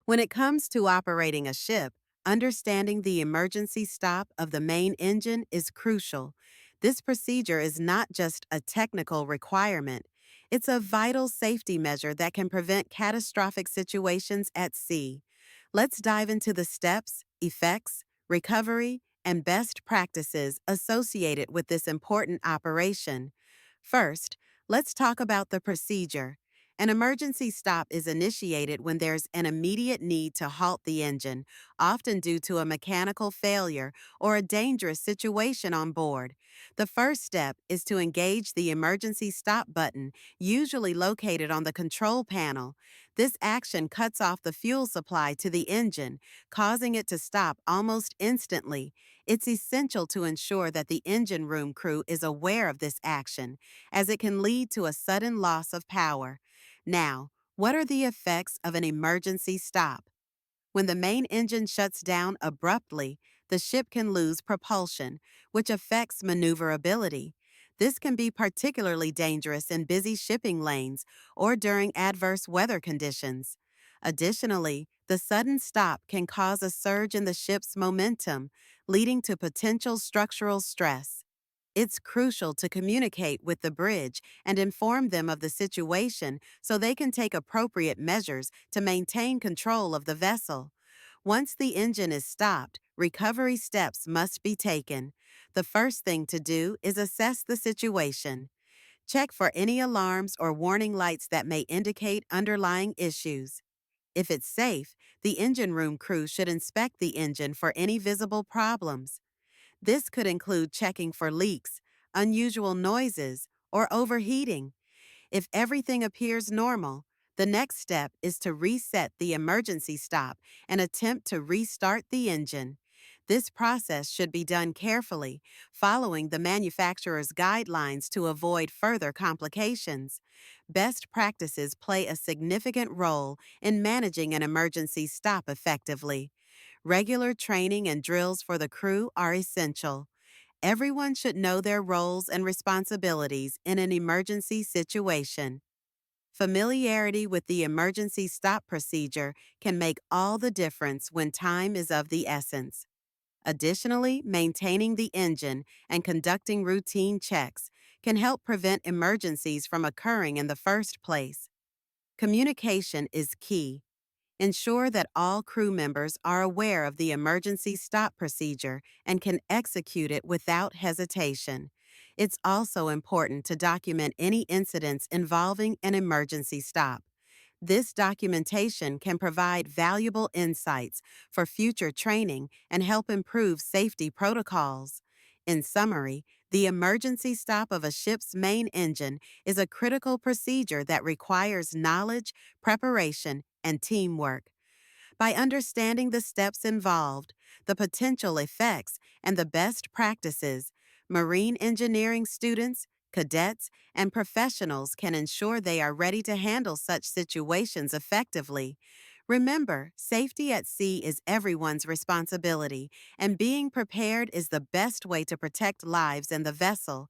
When it comes to operating a ship, understanding the emergency stop of the main engine is crucial. This procedure is not just a technical requirement, it's a vital safety measure that can prevent catastrophic situations at sea. Let's dive into the steps, effects, recovery, and best practices associated with this important operation. First, let's talk about the procedure. An emergency stop is initiated when there's an immediate need to halt the engine, often due to a mechanical failure or a dangerous situation on board. The first step is to engage the emergency stop button, usually located on the control panel. This action cuts off the fuel supply to the engine, causing it to stop almost instantly. It's essential to ensure that the engine room crew is aware of this action, as it can lead to a sudden loss of power. Now, what are the effects of an emergency stop? When the main engine shuts down abruptly, the ship can lose propulsion, which affects maneuverability. This can be particularly dangerous in busy shipping lanes or during adverse weather conditions. Additionally, the sudden stop can cause a surge in the ship's momentum, leading to potential structural stress. It's crucial to communicate with the bridge and inform them of the situation so they can take appropriate measures to maintain control of the vessel. Once the engine is stopped, recovery steps must be taken. The first thing to do is assess the situation. Check for any alarms or warning lights that may indicate underlying issues. If it's safe, the engine room crew should inspect the engine for any visible problems. This could include checking for leaks, unusual noises, or overheating. If everything appears normal, the next step is to reset the emergency stop and attempt to restart the engine. This process should be done carefully, following the manufacturer's guidelines to avoid further complications. Best practices play a significant role in managing an emergency stop effectively. Regular training and drills for the crew are essential. Everyone should know their roles and responsibilities in an emergency situation. Familiarity with the emergency stop procedure can make all the difference when time is of the essence. Additionally, maintaining the engine and conducting routine checks can help prevent emergencies from occurring in the first place. Communication is key. Ensure that all crew members are aware of the emergency stop procedure and can execute it without hesitation. It's also important to document any incidents involving an emergency stop. This documentation can provide valuable insights for future training and help improve safety protocols. In summary, the emergency stop of a ship's main engine is a critical procedure that requires knowledge, preparation, and teamwork. By understanding the steps involved, the potential effects, and the best practices, marine engineering students, cadets, and professionals can ensure they are ready to handle such situations effectively. Remember, safety at sea is everyone's responsibility, and being prepared is the best way to protect lives and the vessel.